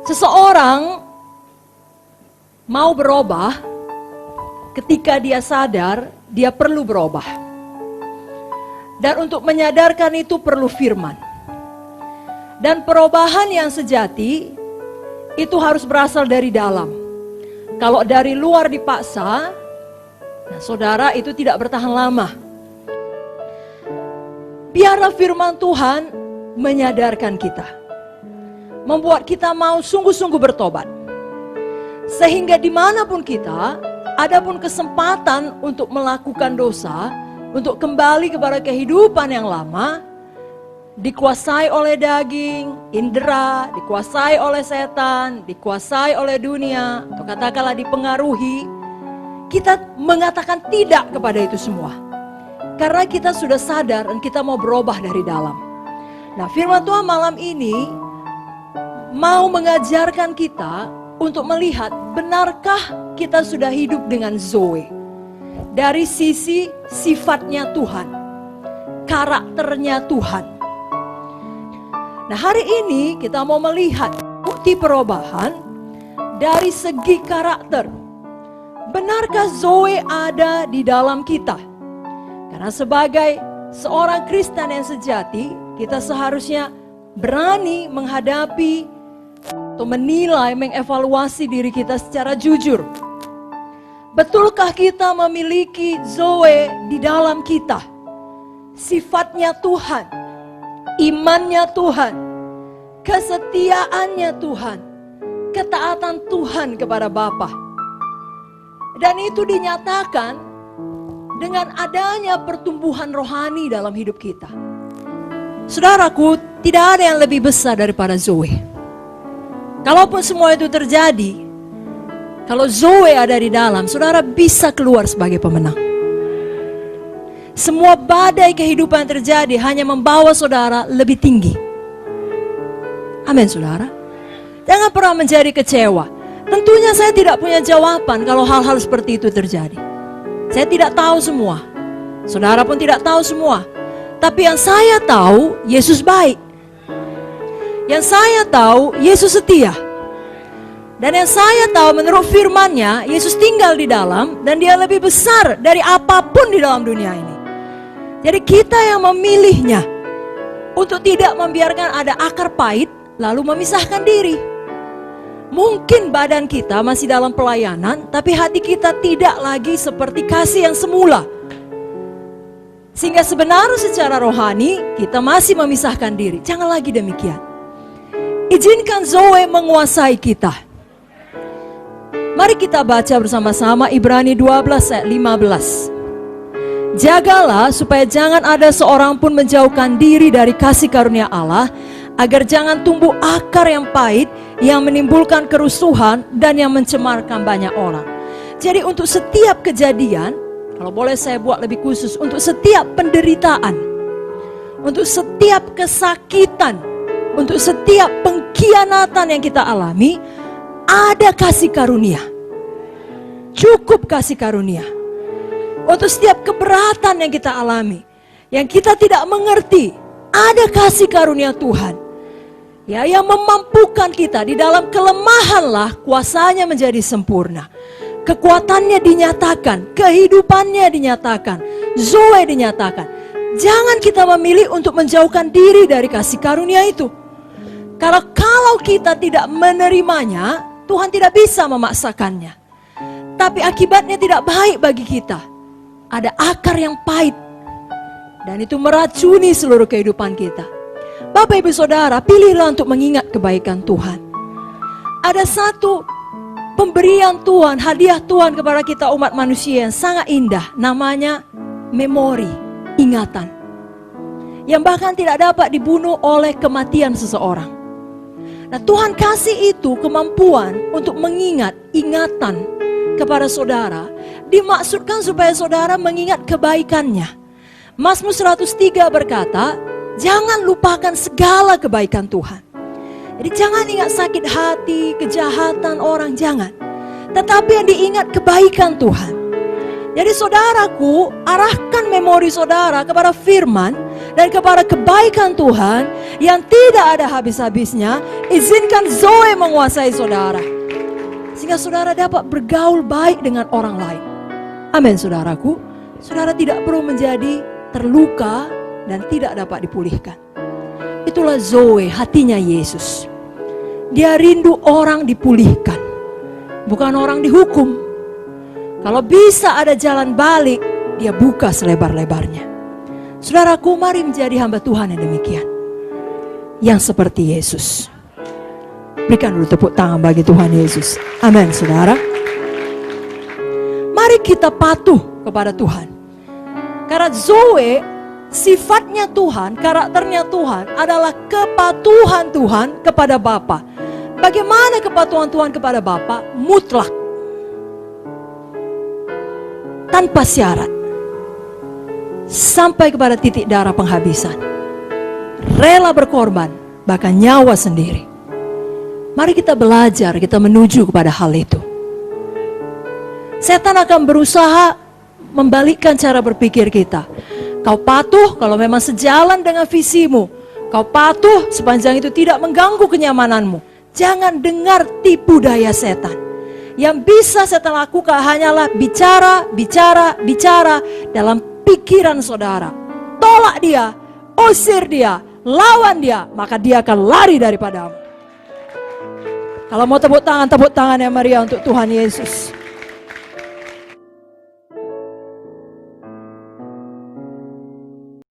Seseorang mau berubah ketika dia sadar dia perlu berubah. Dan untuk menyadarkan itu perlu firman. Dan perubahan yang sejati itu harus berasal dari dalam. Kalau dari luar dipaksa, nah saudara, itu tidak bertahan lama. Biarlah firman Tuhan menyadarkan kita. Membuat kita mau sungguh-sungguh bertobat. Sehingga dimanapun kita, adapun kesempatan untuk melakukan dosa, untuk kembali kepada kehidupan yang lama, dikuasai oleh daging, indera, dikuasai oleh setan, dikuasai oleh dunia, atau katakanlah dipengaruhi, kita mengatakan tidak kepada itu semua. Karena kita sudah sadar dan kita mau berubah dari dalam. Nah, firman Tuhan malam ini mau mengajarkan kita untuk melihat benarkah kita sudah hidup dengan Zoe. Dari sisi sifatnya Tuhan, karakternya Tuhan. Nah, hari ini kita mau melihat bukti perubahan dari segi karakter. Benarkah Zoe ada di dalam kita? Karena sebagai seorang Kristen yang sejati, kita seharusnya berani menghadapi atau menilai, mengevaluasi diri kita secara jujur. Betulkah kita memiliki Zoe di dalam kita? Sifatnya Tuhan, imannya Tuhan, kesetiaannya Tuhan, ketaatan Tuhan kepada Bapa. Dan itu dinyatakan dengan adanya pertumbuhan rohani dalam hidup kita. Saudaraku, tidak ada yang lebih besar daripada Zoe. Kalaupun semua itu terjadi, kalau Zoe ada di dalam, saudara bisa keluar sebagai pemenang. Semua badai kehidupan yang terjadi hanya membawa saudara lebih tinggi. Amin, saudara. Jangan pernah menjadi kecewa. Tentunya saya tidak punya jawaban kalau hal-hal seperti itu terjadi. Saya tidak tahu semua. Saudara pun tidak tahu semua. Tapi yang saya tahu, Yesus baik. Yang saya tahu, Yesus setia. Dan yang saya tahu menurut firman-Nya, Yesus tinggal di dalam dan Dia lebih besar dari apapun di dalam dunia ini. Jadi kita yang memilihnya untuk tidak membiarkan ada akar pahit lalu memisahkan diri. Mungkin badan kita masih dalam pelayanan, tapi hati kita tidak lagi seperti kasih yang semula. Sehingga sebenarnya secara rohani kita masih memisahkan diri. Jangan lagi demikian. Izinkan Zoe menguasai kita. Mari kita baca bersama-sama Ibrani 12 ayat 15. Jagalah supaya jangan ada seorang pun menjauhkan diri dari kasih karunia Allah, agar jangan tumbuh akar yang pahit yang menimbulkan kerusuhan dan yang mencemarkan banyak orang. Jadi untuk setiap kejadian, kalau boleh saya buat lebih khusus, untuk setiap penderitaan, untuk setiap kesakitan, untuk setiap pengkhianatan yang kita alami, ada kasih karunia. Cukup kasih karunia. Untuk setiap keberatan yang kita alami, yang kita tidak mengerti, ada kasih karunia Tuhan. Ya, yang memampukan kita di dalam kelemahanlah kuasanya menjadi sempurna. Kekuatannya dinyatakan, kehidupannya dinyatakan, Zoe dinyatakan. Jangan kita memilih untuk menjauhkan diri dari kasih karunia itu. Karena kalau kita tidak menerimanya, Tuhan tidak bisa memaksakannya. Tapi akibatnya tidak baik bagi kita. Ada akar yang pahit. Dan itu meracuni seluruh kehidupan kita. Bapak ibu saudara, pilihlah untuk mengingat kebaikan Tuhan. Ada satu pemberian Tuhan, hadiah Tuhan kepada kita umat manusia yang sangat indah. Namanya memori, ingatan. Yang bahkan tidak dapat dibunuh oleh kematian seseorang. Nah, Tuhan kasih itu kemampuan untuk mengingat ingatan kepada saudara. Dimaksudkan supaya saudara mengingat kebaikannya. Mazmur 103 berkata, jangan lupakan segala kebaikan Tuhan. Jadi jangan ingat sakit hati, kejahatan orang, jangan. Tetapi yang diingat kebaikan Tuhan. Jadi saudaraku, arahkan memori saudara kepada firman dan kepada kebaikan Tuhan yang tidak ada habis-habisnya. Izinkan Zoe menguasai saudara, sehingga saudara dapat bergaul baik dengan orang lain. Amin saudaraku. Saudara tidak perlu menjadi terluka dan tidak dapat dipulihkan. Itulah Zoe, hatinya Yesus. Dia rindu orang dipulihkan, bukan orang dihukum. Kalau bisa ada jalan balik, dia buka selebar-lebarnya. Saudaraku, mari menjadi hamba Tuhan yang demikian, yang seperti Yesus. Berikan dulu tepuk tangan bagi Tuhan Yesus. Amin saudara. Mari kita patuh kepada Tuhan. Karena Zoe, sifatnya Tuhan, karakternya Tuhan adalah kepatuhan Tuhan kepada Bapa. Bagaimana kepatuhan Tuhan kepada Bapa? Mutlak, tanpa syarat, sampai kepada titik darah penghabisan. Rela berkorban, bahkan nyawa sendiri. Mari kita belajar, kita menuju kepada hal itu. Setan akan berusaha membalikkan cara berpikir kita. Kau patuh kalau memang sejalan dengan visimu. Kau patuh sepanjang itu tidak mengganggu kenyamananmu. Jangan dengar tipu daya setan. Yang bisa setan lakukan hanyalah bicara dalam pikiran saudara. Tolak dia, usir dia, lawan dia, maka dia akan lari daripadamu. Kalau mau tepuk tangan yang meriah untuk Tuhan Yesus.